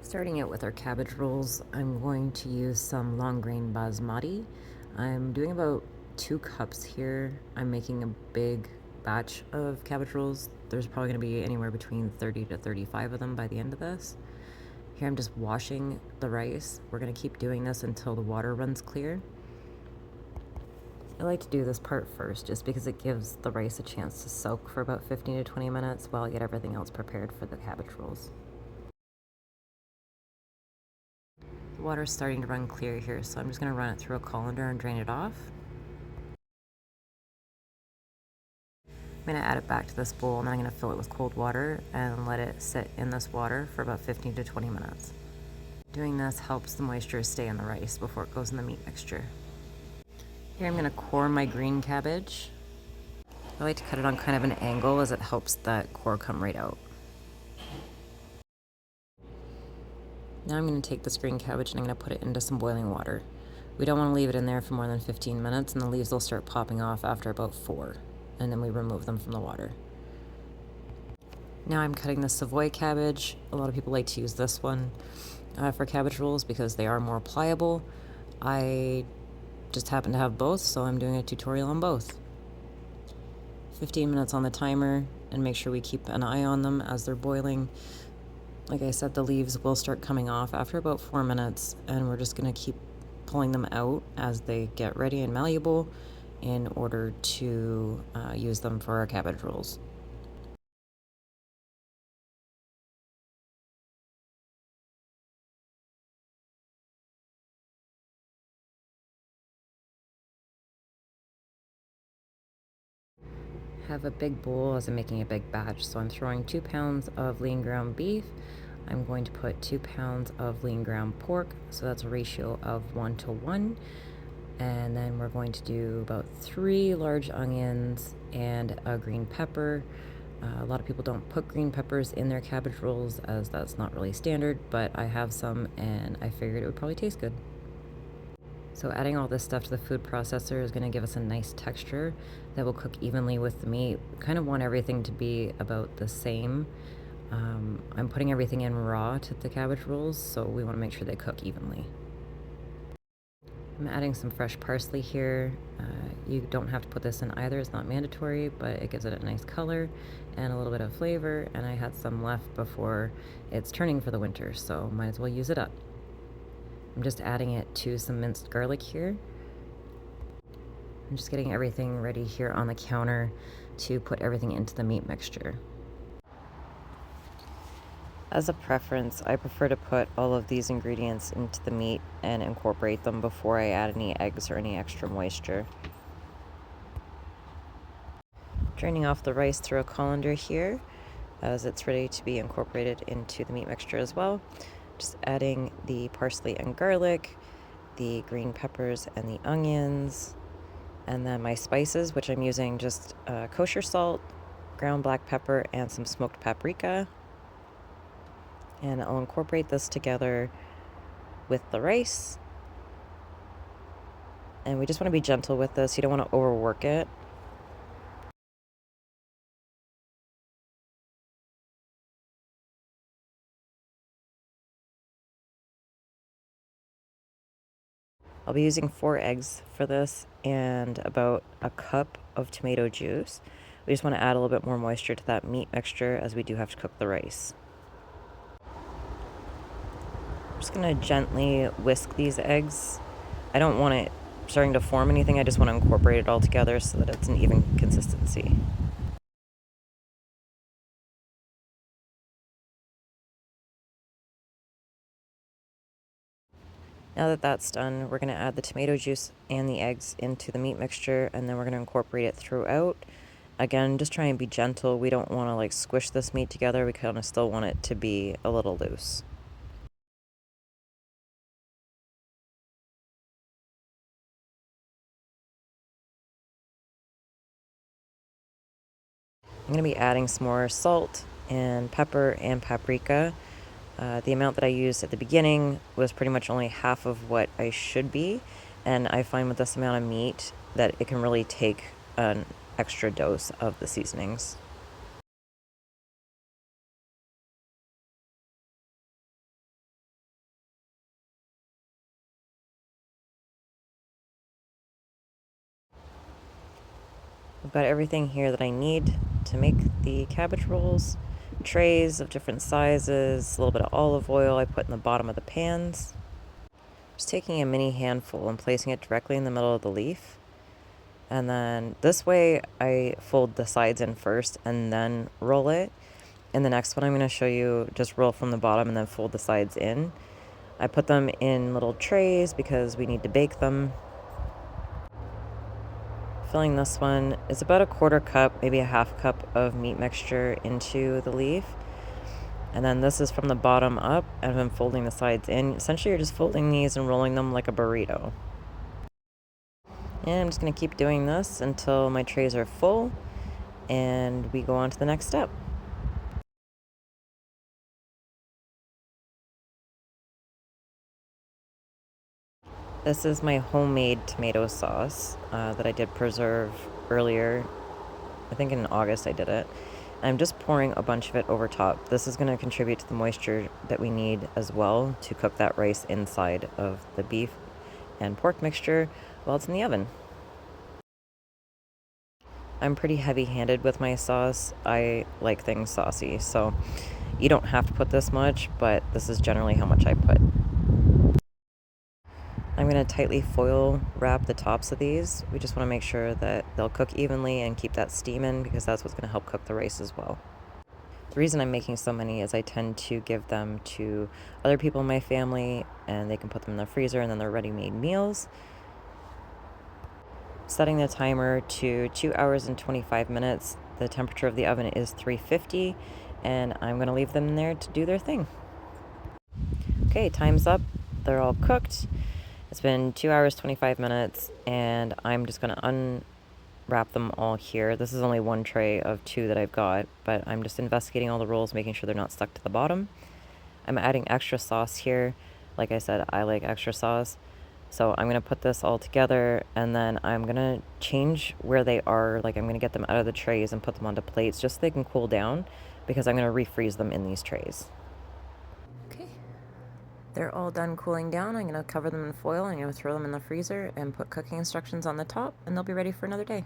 Starting out with our cabbage rolls, I'm going to use some long grain basmati. I'm doing about 2 cups here. I'm making a big batch of cabbage rolls. There's probably going to be anywhere between 30 to 35 of them by the end of this. Here I'm just washing the rice. We're going to keep doing this until the water runs clear. I like to do this part first just because it gives the rice a chance to soak for about 15 to 20 minutes while I get everything else prepared for the cabbage rolls. The water's starting to run clear here, so I'm just going to run it through a colander and drain it off. I'm going to add it back to this bowl, and then I'm going to fill it with cold water and let it sit in this water for about 15 to 20 minutes. Doing this helps the moisture stay in the rice before it goes in the meat mixture. Here I'm going to core my green cabbage. I like to cut it on kind of an angle as it helps that core come right out. Now I'm going to take this green cabbage and I'm going to put it into some boiling water. We don't want to leave it in there for more than 15 minutes, and the leaves will start popping off after about 4, and then we remove them from the water. Now I'm cutting the Savoy cabbage. A lot of people like to use this one for cabbage rolls because they are more pliable. I just happen to have both, so I'm doing a tutorial on both. 15 minutes on the timer, and make sure we keep an eye on them as they're boiling. Like I said, the leaves will start coming off after about 4 minutes, and we're just going to keep pulling them out as they get ready and malleable in order to use them for our cabbage rolls. Have a big bowl as I'm making a big batch, so I'm throwing 2 pounds of lean ground beef. I'm going to put 2 pounds of lean ground pork, so that's a ratio of 1 to 1. And then we're going to do about 3 large onions and a green pepper. A lot of people don't put green peppers in their cabbage rolls as that's not really standard, but I have some and I figured it would probably taste good. So adding all this stuff to the food processor is going to give us a nice texture that will cook evenly with the meat. We kind of want everything to be about the same. I'm putting everything in raw to the cabbage rolls, so we want to make sure they cook evenly. I'm adding some fresh parsley here. You don't have to put this in either, it's not mandatory, but it gives it a nice color and a little bit of flavor, and I had some left before it's turning for the winter, so might as well use it up. I'm just adding it to some minced garlic here. I'm just getting everything ready here on the counter to put everything into the meat mixture. As a preference, I prefer to put all of these ingredients into the meat and incorporate them before I add any eggs or any extra moisture. Draining off the rice through a colander here as it's ready to be incorporated into the meat mixture as well. Just adding the parsley and garlic, the green peppers and the onions, and then my spices, which I'm using just kosher salt, ground black pepper, and some smoked paprika. And I'll incorporate this together with the rice. And we just want to be gentle with this. You don't want to overwork it. I'll be using 4 eggs for this and about a cup of tomato juice. We just want to add a little bit more moisture to that meat mixture as we do have to cook the rice. I'm just going to gently whisk these eggs. I don't want it starting to form anything, I just want to incorporate it all together so that it's an even consistency. Now that that's done, we're going to add the tomato juice and the eggs into the meat mixture, and then we're going to incorporate it throughout. Again, just try and be gentle. We don't want to like squish this meat together. We kind of still want it to be a little loose. I'm going to be adding some more salt and pepper and paprika. The amount that I used at the beginning was pretty much only half of what I should be, and I find with this amount of meat that it can really take an extra dose of the seasonings. I've got everything here that I need to make the cabbage rolls. Trays of different sizes, a little bit of olive oil I put in the bottom of the pans. Just taking a mini handful and placing it directly in the middle of the leaf. And then this way I fold the sides in first and then roll it. In the next one I'm going to show you just roll from the bottom and then fold the sides in. I put them in little trays because we need to bake them. Filling this one is about a quarter cup, maybe a half cup of meat mixture into the leaf. And then this is from the bottom up, and I'm folding the sides in. Essentially, you're just folding these and rolling them like a burrito. And I'm just going to keep doing this until my trays are full, and we go on to the next step. This is my homemade tomato sauce that I did preserve earlier. I think in August I did it. I'm just pouring a bunch of it over top. This is going to contribute to the moisture that we need as well to cook that rice inside of the beef and pork mixture while it's in the oven. I'm pretty heavy-handed with my sauce. I like things saucy, so you don't have to put this much, but this is generally how much I put. I'm going to tightly foil wrap the tops of these. We just want to make sure that they'll cook evenly and keep that steam in because that's what's going to help cook the rice as well. The reason I'm making so many is I tend to give them to other people in my family and they can put them in the freezer and then they're ready-made meals. Setting the timer to 2 hours and 25 minutes. The temperature of the oven is 350 and I'm going to leave them in there to do their thing. Okay, time's up. They're all cooked. It's been 2 hours, 25 minutes, and I'm just going to unwrap them all here. This is only one tray of 2 that I've got, but I'm just investigating all the rolls, making sure they're not stuck to the bottom. I'm adding extra sauce here. Like I said, I like extra sauce. So I'm going to put this all together, and then I'm going to change where they are. Like I'm going to get them out of the trays and put them onto plates just so they can cool down, because I'm going to refreeze them in these trays. Okay. They're all done cooling down. I'm going to cover them in foil. I'm going to throw them in the freezer and put cooking instructions on the top, and they'll be ready for another day.